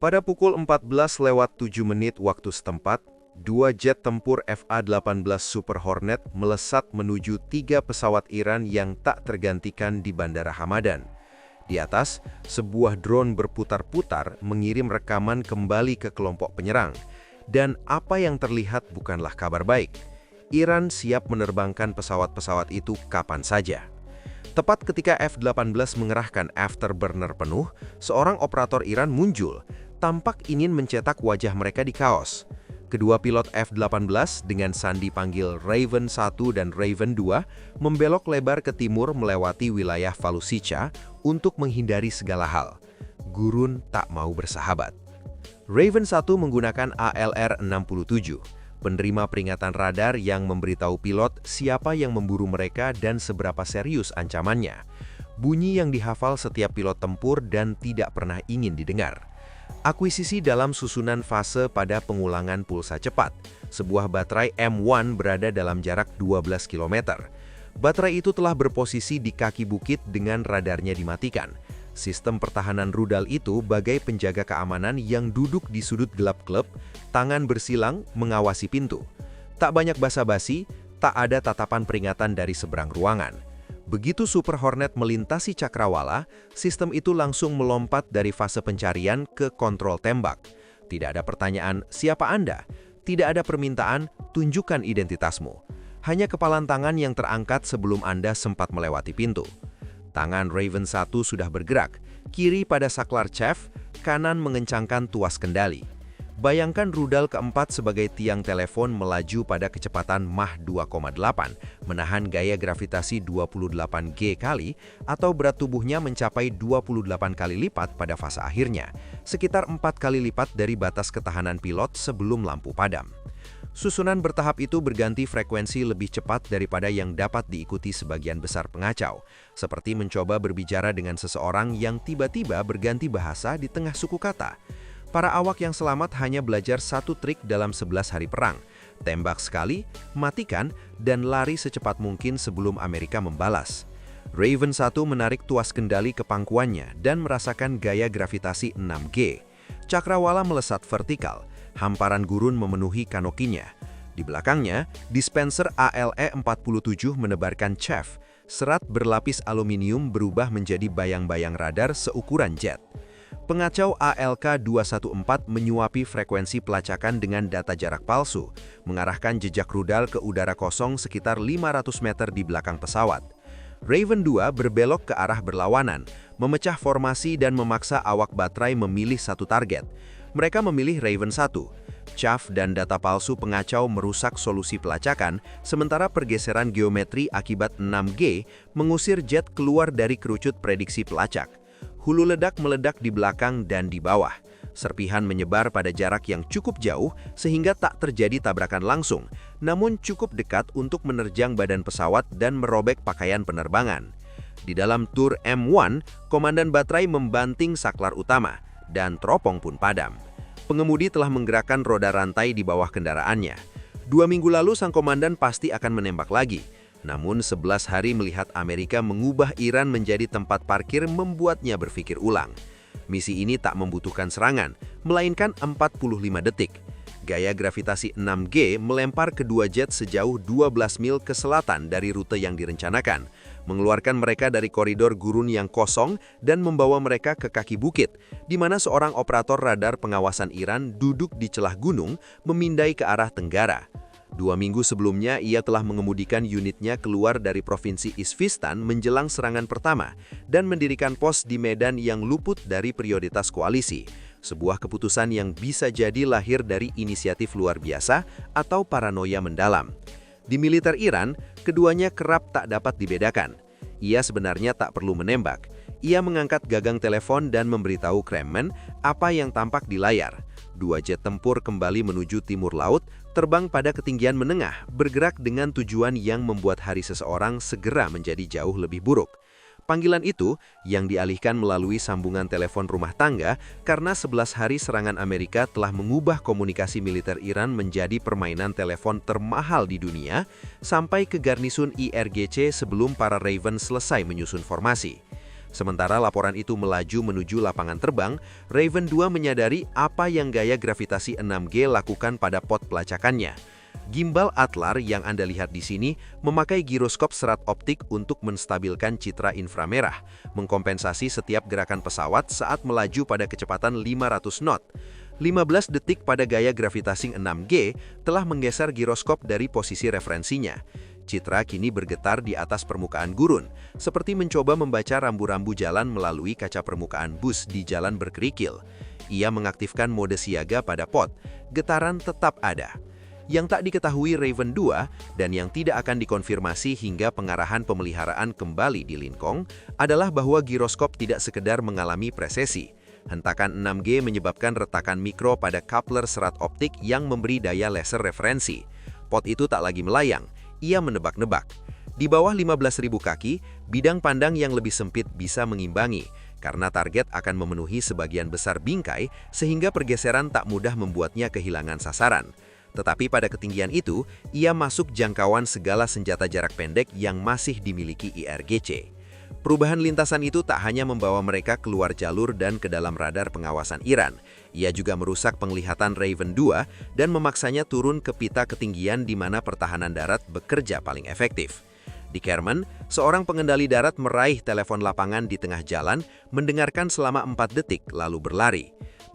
Pada pukul 14:07 waktu setempat, dua jet tempur FA-18 Super Hornet melesat menuju 3 pesawat Iran yang tak tergantikan di Bandara Hamadan. Di atas, sebuah drone berputar-putar mengirim rekaman kembali ke kelompok penyerang. Dan apa yang terlihat bukanlah kabar baik. Iran siap menerbangkan pesawat-pesawat itu kapan saja. Tepat ketika F-18 mengerahkan afterburner penuh, seorang operator Iran muncul, tampak ingin mencetak wajah mereka di kaos. Kedua pilot F-18 dengan sandi panggil Raven 1 dan Raven 2 membelok lebar ke timur melewati wilayah Falusica untuk menghindari segala hal. Gurun tak mau bersahabat. Raven 1 menggunakan ALR-67, penerima peringatan radar yang memberitahu pilot siapa yang memburu mereka dan seberapa serius ancamannya. Bunyi yang dihafal setiap pilot tempur dan tidak pernah ingin didengar. Akuisisi dalam susunan fase pada pengulangan pulsa cepat. Sebuah baterai M1 berada dalam jarak 12 km. Baterai itu telah berposisi di kaki bukit dengan radarnya dimatikan. Sistem pertahanan rudal itu bagai penjaga keamanan yang duduk di sudut gelap klub, tangan bersilang mengawasi pintu. Tak banyak basa-basi, tak ada tatapan peringatan dari seberang ruangan. Begitu Super Hornet melintasi cakrawala, sistem itu langsung melompat dari fase pencarian ke kontrol tembak. Tidak ada pertanyaan, siapa Anda? Tidak ada permintaan, tunjukkan identitasmu. Hanya kepalan tangan yang terangkat sebelum Anda sempat melewati pintu. Tangan Raven 1 sudah bergerak, kiri pada saklar chef, kanan mengencangkan tuas kendali. Bayangkan rudal keempat sebagai tiang telepon melaju pada kecepatan Mach 2,8, menahan gaya gravitasi 28 G kali, atau berat tubuhnya mencapai 28 kali lipat pada fase akhirnya, sekitar 4 kali lipat dari batas ketahanan pilot sebelum lampu padam. Susunan bertahap itu berganti frekuensi lebih cepat daripada yang dapat diikuti sebagian besar pengacau, seperti mencoba berbicara dengan seseorang yang tiba-tiba berganti bahasa di tengah suku kata. Para awak yang selamat hanya belajar satu trik dalam 11 hari perang, tembak sekali, matikan, dan lari secepat mungkin sebelum Amerika membalas. Raven 1 menarik tuas kendali ke pangkuannya dan merasakan gaya gravitasi 6G. Cakrawala melesat vertikal, hamparan gurun memenuhi kanokinya. Di belakangnya, dispenser ALE-47 menebarkan chaff, serat berlapis aluminium berubah menjadi bayang-bayang radar seukuran jet. Pengacau ALK-214 menyuapi frekuensi pelacakan dengan data jarak palsu, mengarahkan jejak rudal ke udara kosong sekitar 500 meter di belakang pesawat. Raven 2 berbelok ke arah berlawanan, memecah formasi dan memaksa awak baterai memilih satu target. Mereka memilih Raven 1. Chaff dan data palsu pengacau merusak solusi pelacakan, sementara pergeseran geometri akibat 6G mengusir jet keluar dari kerucut prediksi pelacak. Hulu ledak meledak di belakang dan di bawah. Serpihan menyebar pada jarak yang cukup jauh sehingga tak terjadi tabrakan langsung, namun cukup dekat untuk menerjang badan pesawat dan merobek pakaian penerbangan. Di dalam tur M1, komandan baterai membanting saklar utama, dan teropong pun padam. Pengemudi telah menggerakkan roda rantai di bawah kendaraannya. 2 minggu lalu sang komandan pasti akan menembak lagi. Namun 11 hari melihat Amerika mengubah Iran menjadi tempat parkir membuatnya berpikir ulang. Misi ini tak membutuhkan serangan, melainkan 45 detik. Gaya gravitasi 6G melempar kedua jet sejauh 12 mil ke selatan dari rute yang direncanakan, mengeluarkan mereka dari koridor gurun yang kosong dan membawa mereka ke kaki bukit, di mana seorang operator radar pengawasan Iran duduk di celah gunung memindai ke arah tenggara. 2 minggu sebelumnya, ia telah mengemudikan unitnya keluar dari provinsi Isfistan menjelang serangan pertama dan mendirikan pos di medan yang luput dari prioritas koalisi. Sebuah keputusan yang bisa jadi lahir dari inisiatif luar biasa atau paranoia mendalam. Di militer Iran, keduanya kerap tak dapat dibedakan. Ia sebenarnya tak perlu menembak. Ia mengangkat gagang telepon dan memberitahu Kremlin apa yang tampak di layar. 2 jet tempur kembali menuju timur laut, terbang pada ketinggian menengah, bergerak dengan tujuan yang membuat hari seseorang segera menjadi jauh lebih buruk. Panggilan itu yang dialihkan melalui sambungan telepon rumah tangga karena 11 hari serangan Amerika telah mengubah komunikasi militer Iran menjadi permainan telepon termahal di dunia sampai ke garnisun IRGC sebelum para Raven selesai menyusun formasi. Sementara laporan itu melaju menuju lapangan terbang, Raven 2 menyadari apa yang gaya gravitasi 6G lakukan pada pot pelacakannya. Gimbal Atlar yang Anda lihat di sini memakai giroskop serat optik untuk menstabilkan citra inframerah, mengkompensasi setiap gerakan pesawat saat melaju pada kecepatan 500 knot. 15 detik pada gaya gravitasi 6G telah menggeser giroskop dari posisi referensinya. Citra kini bergetar di atas permukaan gurun, seperti mencoba membaca rambu-rambu jalan melalui kaca permukaan bus di jalan berkerikil. Ia mengaktifkan mode siaga pada pot, getaran tetap ada. Yang tak diketahui Raven 2 dan yang tidak akan dikonfirmasi hingga pengarahan pemeliharaan kembali di Lincoln adalah bahwa giroskop tidak sekedar mengalami presesi. Hentakan 6G menyebabkan retakan mikro pada coupler serat optik yang memberi daya laser referensi. Pot itu tak lagi melayang, ia menebak-nebak. Di bawah 15.000 kaki, bidang pandang yang lebih sempit bisa mengimbangi, karena target akan memenuhi sebagian besar bingkai sehingga pergeseran tak mudah membuatnya kehilangan sasaran. Tetapi pada ketinggian itu, ia masuk jangkauan segala senjata jarak pendek yang masih dimiliki IRGC. Perubahan lintasan itu tak hanya membawa mereka keluar jalur dan ke dalam radar pengawasan Iran, ia juga merusak penglihatan Raven 2 dan memaksanya turun ke pita ketinggian di mana pertahanan darat bekerja paling efektif. Di Kerman, seorang pengendali darat meraih telepon lapangan di tengah jalan, mendengarkan selama 4 detik lalu berlari.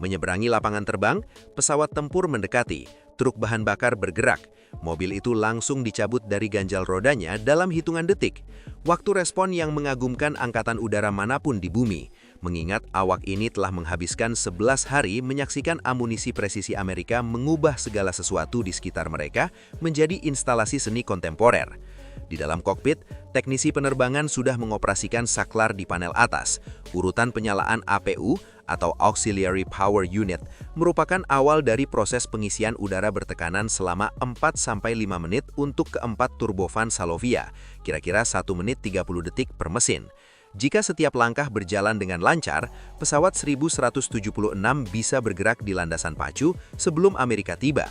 Menyeberangi lapangan terbang, pesawat tempur mendekati, truk bahan bakar bergerak. Mobil itu langsung dicabut dari ganjal rodanya dalam hitungan detik. Waktu respon yang mengagumkan angkatan udara manapun di bumi, mengingat awak ini telah menghabiskan 11 hari menyaksikan amunisi presisi Amerika mengubah segala sesuatu di sekitar mereka menjadi instalasi seni kontemporer. Di dalam kokpit, teknisi penerbangan sudah mengoperasikan saklar di panel atas. Urutan penyalaan APU atau Auxiliary Power Unit merupakan awal dari proses pengisian udara bertekanan selama 4-5 menit untuk keempat turbofan Salovia, kira-kira 1 menit 30 detik per mesin. Jika setiap langkah berjalan dengan lancar, pesawat 1176 bisa bergerak di landasan pacu sebelum Amerika tiba.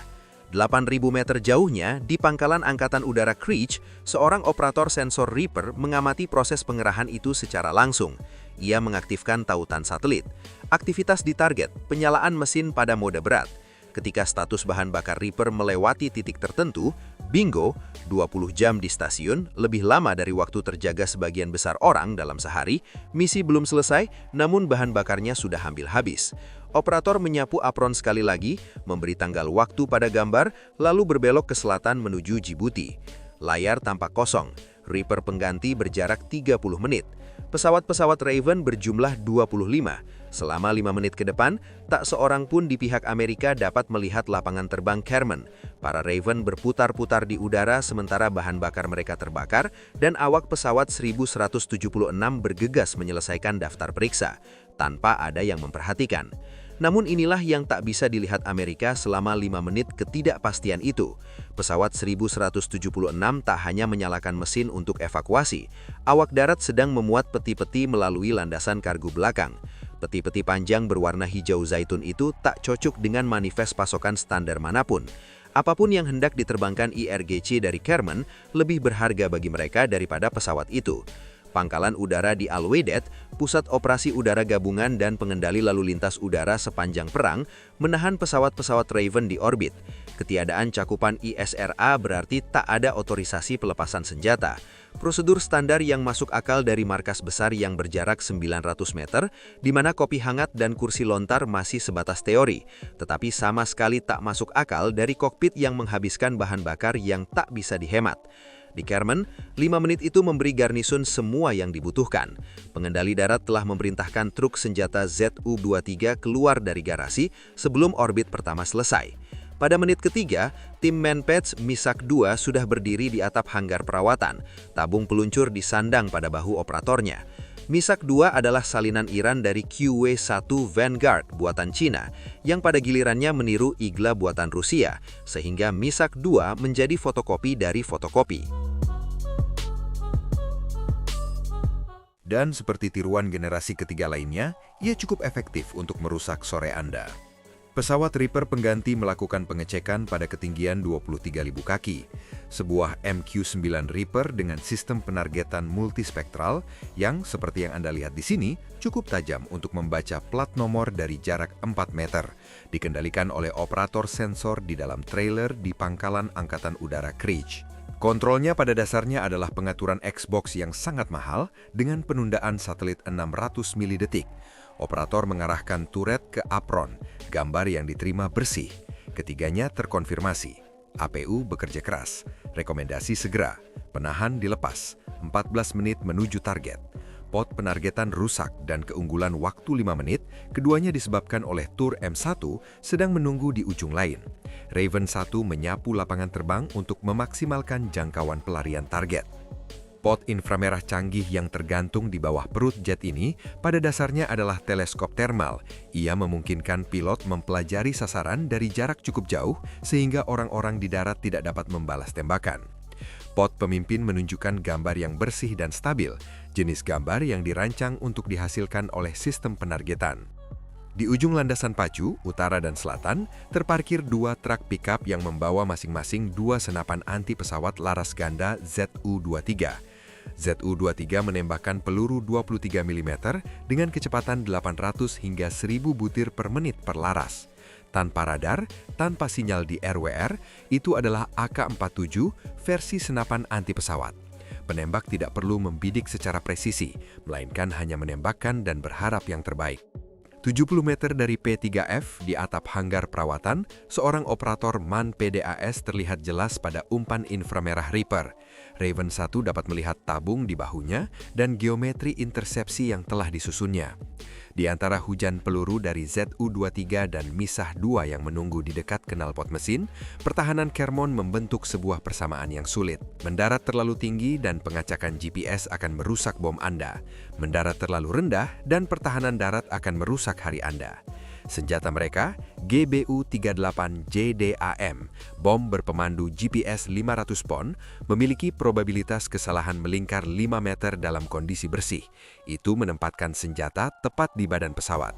8.000 meter jauhnya, di pangkalan Angkatan Udara Creech, seorang operator sensor Reaper mengamati proses pengerahan itu secara langsung. Ia mengaktifkan tautan satelit. Aktivitas di target, penyalaan mesin pada mode berat. Ketika status bahan bakar Reaper melewati titik tertentu, bingo, 20 jam di stasiun, lebih lama dari waktu terjaga sebagian besar orang dalam sehari, misi belum selesai, namun bahan bakarnya sudah hampir habis. Operator menyapu apron sekali lagi, memberi tanggal waktu pada gambar, lalu berbelok ke selatan menuju Djibouti. Layar tampak kosong, Reaper pengganti berjarak 30 menit. Pesawat-pesawat Raven berjumlah 25. Selama 5 menit ke depan, tak seorang pun di pihak Amerika dapat melihat lapangan terbang Kerman. Para Raven berputar-putar di udara sementara bahan bakar mereka terbakar, dan awak pesawat 1176 bergegas menyelesaikan daftar periksa, tanpa ada yang memperhatikan. Namun inilah yang tak bisa dilihat Amerika selama 5 menit ketidakpastian itu. Pesawat 1176 tak hanya menyalakan mesin untuk evakuasi, awak darat sedang memuat peti-peti melalui landasan kargo belakang. Peti-peti panjang berwarna hijau zaitun itu tak cocok dengan manifest pasokan standar manapun. Apapun yang hendak diterbangkan IRGC dari Kerman lebih berharga bagi mereka daripada pesawat itu. Pangkalan udara di Al-Waidat, pusat operasi udara gabungan dan pengendali lalu lintas udara sepanjang perang, menahan pesawat-pesawat Raven di orbit. Ketiadaan cakupan ISRA berarti tak ada otorisasi pelepasan senjata. Prosedur standar yang masuk akal dari markas besar yang berjarak 900 meter, di mana kopi hangat dan kursi lontar masih sebatas teori, tetapi sama sekali tak masuk akal dari kokpit yang menghabiskan bahan bakar yang tak bisa dihemat. Di Kerman, 5 menit itu memberi garnisun semua yang dibutuhkan. Pengendali darat telah memerintahkan truk senjata ZU-23 keluar dari garasi sebelum orbit pertama selesai. Pada menit ketiga, tim Manpads Misak-2 sudah berdiri di atap hanggar perawatan. Tabung peluncur disandang pada bahu operatornya. Misak-2 adalah salinan Iran dari QW-1 Vanguard buatan Cina, yang pada gilirannya meniru Igla buatan Rusia, sehingga Misak-2 menjadi fotokopi dari fotokopi. Dan seperti tiruan generasi ketiga lainnya, ia cukup efektif untuk merusak sore Anda. Pesawat Reaper pengganti melakukan pengecekan pada ketinggian 23.000 kaki. Sebuah MQ-9 Reaper dengan sistem penargetan multispektral yang, seperti yang Anda lihat di sini, cukup tajam untuk membaca plat nomor dari jarak 4 meter, dikendalikan oleh operator sensor di dalam trailer di Pangkalan Angkatan Udara Creech. Kontrolnya pada dasarnya adalah pengaturan Xbox yang sangat mahal dengan penundaan satelit 600 milidetik. Operator mengarahkan turret ke apron, gambar yang diterima bersih. Ketiganya terkonfirmasi. APU bekerja keras, rekomendasi segera, penahan dilepas, 14 menit menuju target. Pot penargetan rusak dan keunggulan waktu 5 menit, keduanya disebabkan oleh Tur M1 sedang menunggu di ujung lain. Raven 1 menyapu lapangan terbang untuk memaksimalkan jangkauan pelarian target. Pot inframerah canggih yang tergantung di bawah perut jet ini pada dasarnya adalah teleskop thermal. Ia memungkinkan pilot mempelajari sasaran dari jarak cukup jauh sehingga orang-orang di darat tidak dapat membalas tembakan. Pot pemimpin menunjukkan gambar yang bersih dan stabil, jenis gambar yang dirancang untuk dihasilkan oleh sistem penargetan. Di ujung landasan pacu, utara dan selatan, terparkir dua truk pickup yang membawa masing-masing dua senapan anti pesawat laras ganda ZU-23. ZU-23 menembakkan peluru 23 mm dengan kecepatan 800 hingga 1000 butir per menit per laras. Tanpa radar, tanpa sinyal di RWR, itu adalah AK-47 versi senapan anti pesawat. Penembak tidak perlu membidik secara presisi, melainkan hanya menembakkan dan berharap yang terbaik. 70 meter dari P3F di atap hanggar perawatan, seorang operator MAN PDAS terlihat jelas pada umpan inframerah Reaper. Raven 1 dapat melihat tabung di bahunya dan geometri intersepsi yang telah disusunnya. Di antara hujan peluru dari ZU-23 dan Misah-2 yang menunggu di dekat knalpot mesin, pertahanan Kermon membentuk sebuah persamaan yang sulit. Mendarat terlalu tinggi dan pengacakan GPS akan merusak bom Anda. Mendarat terlalu rendah dan pertahanan darat akan merusak hari Anda. Senjata mereka, GBU-38JDAM, bom berpemandu GPS 500 pon, memiliki probabilitas kesalahan melingkar 5 meter dalam kondisi bersih. Itu menempatkan senjata tepat di badan pesawat.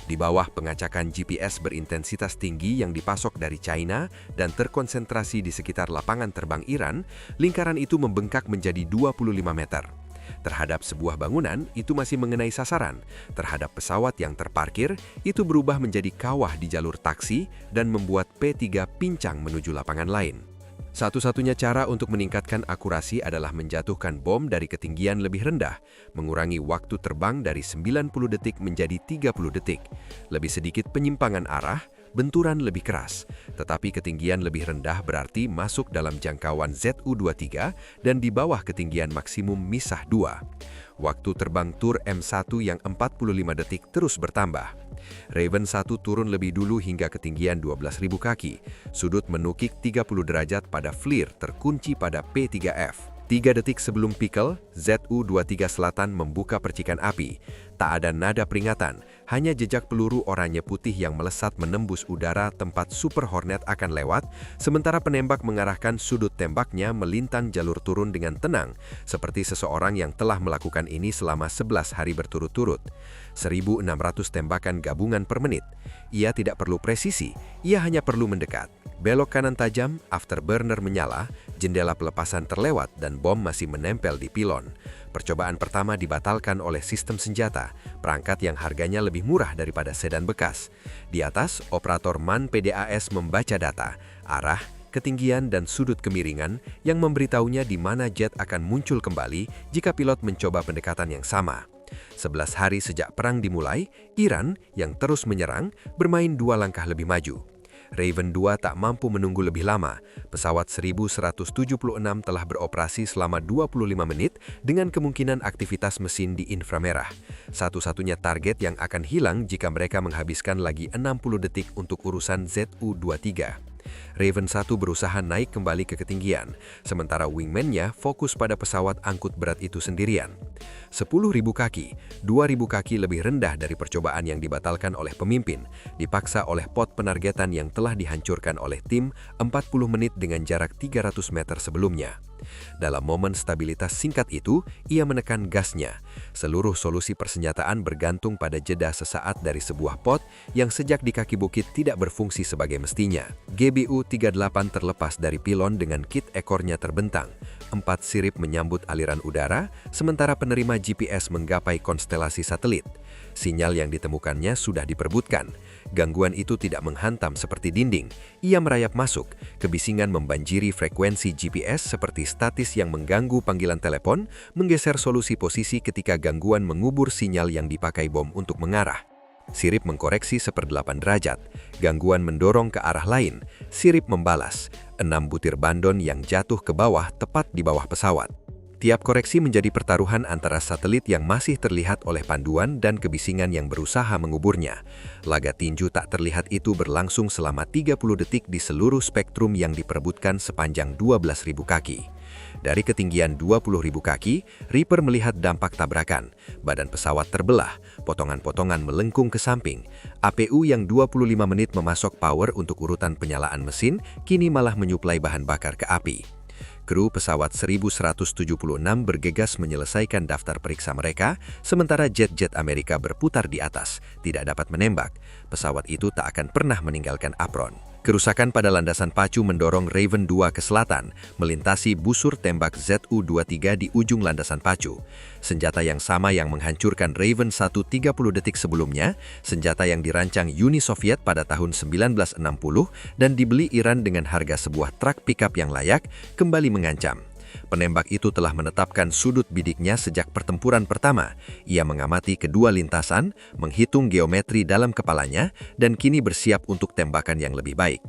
Di bawah pengacakan GPS berintensitas tinggi yang dipasok dari China dan terkonsentrasi di sekitar lapangan terbang Iran, lingkaran itu membengkak menjadi 25 meter. Terhadap sebuah bangunan, itu masih mengenai sasaran. Terhadap pesawat yang terparkir, itu berubah menjadi kawah di jalur taksi dan membuat P3 pincang menuju lapangan lain. Satu-satunya cara untuk meningkatkan akurasi adalah menjatuhkan bom dari ketinggian lebih rendah, mengurangi waktu terbang dari 90 detik menjadi 30 detik. Lebih sedikit penyimpangan arah, benturan lebih keras, tetapi ketinggian lebih rendah berarti masuk dalam jangkauan ZU-23 dan di bawah ketinggian maksimum Misah-2. Waktu terbang Tur M1 yang 45 detik terus bertambah. Raven 1 turun lebih dulu hingga ketinggian 12.000 kaki. Sudut menukik 30 derajat pada FLIR terkunci pada P3F. 3 detik sebelum Pickle, ZU-23 Selatan membuka percikan api. Tak ada nada peringatan, hanya jejak peluru oranye putih yang melesat menembus udara tempat Super Hornet akan lewat, sementara penembak mengarahkan sudut tembaknya melintang jalur turun dengan tenang, seperti seseorang yang telah melakukan ini selama 11 hari berturut-turut. 1.600 tembakan gabungan per menit. Ia tidak perlu presisi, ia hanya perlu mendekat. Belok kanan tajam, afterburner menyala, jendela pelepasan terlewat dan bom masih menempel di pilon. Percobaan pertama dibatalkan oleh sistem senjata, perangkat yang harganya lebih murah daripada sedan bekas. Di atas, operator MAN PDAS membaca data, arah, ketinggian dan sudut kemiringan yang memberitahunya di mana jet akan muncul kembali jika pilot mencoba pendekatan yang sama. 11 hari sejak perang dimulai, Iran yang terus menyerang bermain 2 langkah lebih maju. Raven 2 tak mampu menunggu lebih lama. Pesawat 1176 telah beroperasi selama 25 menit dengan kemungkinan aktivitas mesin di inframerah. Satu-satunya target yang akan hilang jika mereka menghabiskan lagi 60 detik untuk urusan ZU-23. Raven 1 berusaha naik kembali ke ketinggian, sementara wingman-nya fokus pada pesawat angkut berat itu sendirian. 10.000 kaki, 2.000 kaki lebih rendah dari percobaan yang dibatalkan oleh pemimpin, dipaksa oleh pot penargetan yang telah dihancurkan oleh tim 40 menit dengan jarak 300 meter sebelumnya. Dalam momen stabilitas singkat itu, ia menekan gasnya. Seluruh solusi persenjataan bergantung pada jeda sesaat dari sebuah pot yang sejak di kaki bukit tidak berfungsi sebagai mestinya. GBU-38 terlepas dari pilon dengan kit ekornya terbentang. 4 sirip menyambut aliran udara, sementara penerima GPS menggapai konstelasi satelit. Sinyal yang ditemukannya sudah diperbutkan. Gangguan itu tidak menghantam seperti dinding. Ia merayap masuk. Kebisingan membanjiri frekuensi GPS seperti statis yang mengganggu panggilan telepon, menggeser solusi posisi ketika gangguan mengubur sinyal yang dipakai bom untuk mengarah. Sirip mengkoreksi 1/8 derajat. Gangguan mendorong ke arah lain. Sirip membalas. 6 butir bandon yang jatuh ke bawah tepat di bawah pesawat. Tiap koreksi menjadi pertaruhan antara satelit yang masih terlihat oleh panduan dan kebisingan yang berusaha menguburnya. Laga tinju tak terlihat itu berlangsung selama 30 detik di seluruh spektrum yang diperebutkan sepanjang 12.000 kaki. Dari ketinggian 20.000 kaki, Reaper melihat dampak tabrakan. Badan pesawat terbelah, potongan-potongan melengkung ke samping. APU yang 25 menit memasok power untuk urutan penyalaan mesin, kini malah menyuplai bahan bakar ke api. Kru pesawat 1176 bergegas menyelesaikan daftar periksa mereka, sementara jet-jet Amerika berputar di atas, tidak dapat menembak. Pesawat itu tak akan pernah meninggalkan apron. Kerusakan pada landasan pacu mendorong Raven 2 ke selatan, melintasi busur tembak ZU-23 di ujung landasan pacu. Senjata yang sama yang menghancurkan Raven 1 30 detik sebelumnya, senjata yang dirancang Uni Soviet pada tahun 1960 dan dibeli Iran dengan harga sebuah truk pickup yang layak, kembali mengancam. Penembak itu telah menetapkan sudut bidiknya sejak pertempuran pertama. Ia mengamati kedua lintasan, menghitung geometri dalam kepalanya, dan kini bersiap untuk tembakan yang lebih baik.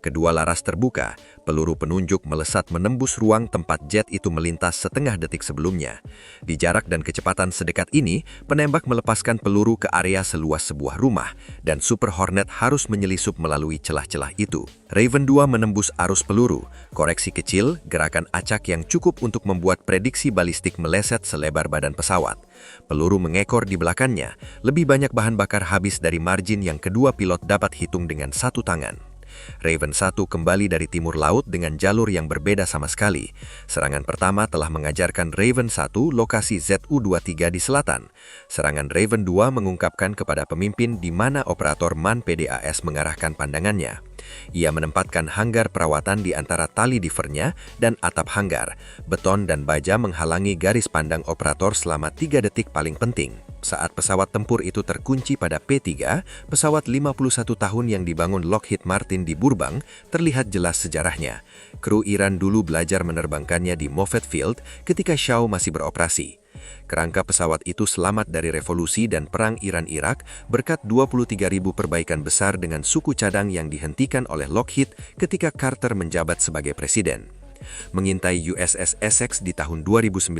Kedua laras terbuka, peluru penunjuk melesat menembus ruang tempat jet itu melintas setengah detik sebelumnya. Di jarak dan kecepatan sedekat ini, penembak melepaskan peluru ke area seluas sebuah rumah, dan Super Hornet harus menyelisup melalui celah-celah itu. Raven 2 menembus arus peluru, koreksi kecil, gerakan acak yang cukup untuk membuat prediksi balistik meleset selebar badan pesawat. Peluru mengekor di belakangnya, lebih banyak bahan bakar habis dari margin yang kedua pilot dapat hitung dengan satu tangan. Raven 1 kembali dari timur laut dengan jalur yang berbeda sama sekali. Serangan pertama telah mengajarkan Raven 1 lokasi ZU-23 di selatan. Serangan Raven 2 mengungkapkan kepada pemimpin di mana operator MAN PDAS mengarahkan pandangannya. Ia menempatkan hanggar perawatan di antara tali divernya dan atap hanggar. Beton dan baja menghalangi garis pandang operator selama 3 detik paling penting. Saat pesawat tempur itu terkunci pada P3, pesawat 51 tahun yang dibangun Lockheed Martin di Burbank, terlihat jelas sejarahnya. Kru Iran dulu belajar menerbangkannya di Moffett Field ketika Shah masih beroperasi. Kerangka pesawat itu selamat dari revolusi dan perang Iran-Irak berkat 23.000 perbaikan besar dengan suku cadang yang dihentikan oleh Lockheed ketika Carter menjabat sebagai presiden. Mengintai USS Essex di tahun 2019,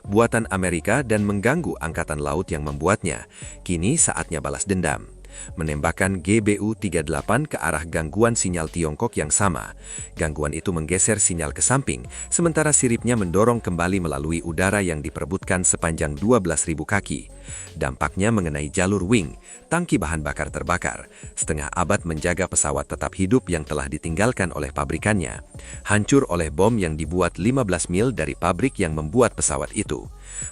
buatan Amerika dan mengganggu angkatan laut yang membuatnya. Kini saatnya balas dendam. Menembakkan GBU-38 ke arah gangguan sinyal Tiongkok yang sama. Gangguan itu menggeser sinyal ke samping, sementara siripnya mendorong kembali melalui udara yang diperebutkan sepanjang 12.000 kaki. Dampaknya mengenai jalur wing, tangki bahan bakar terbakar. Setengah abad menjaga pesawat tetap hidup yang telah ditinggalkan oleh pabrikannya. Hancur oleh bom yang dibuat 15 mil dari pabrik yang membuat pesawat itu.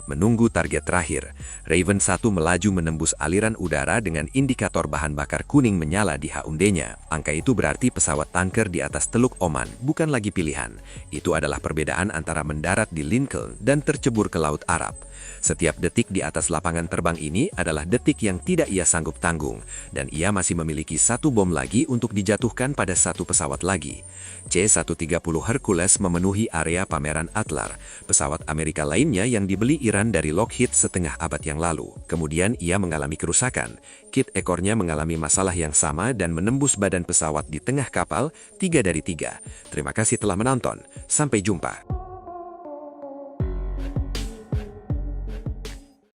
Menunggu target terakhir, Raven 1 melaju menembus aliran udara dengan indikator bahan bakar kuning menyala di HUD-nya. Angka itu berarti pesawat tanker di atas Teluk Oman bukan lagi pilihan. Itu adalah perbedaan antara mendarat di Lincoln dan tercebur ke Laut Arab. Setiap detik di atas lapangan terbang ini adalah detik yang tidak ia sanggup tanggung, dan ia masih memiliki satu bom lagi untuk dijatuhkan pada satu pesawat lagi. C-130 Hercules memenuhi area pameran Atlar, pesawat Amerika lainnya yang dibeli Iran dari Lockheed setengah abad yang lalu. Kemudian ia mengalami kerusakan. Kit ekornya mengalami masalah yang sama dan menembus badan pesawat di tengah kapal 3 dari 3. Terima kasih telah menonton. Sampai jumpa.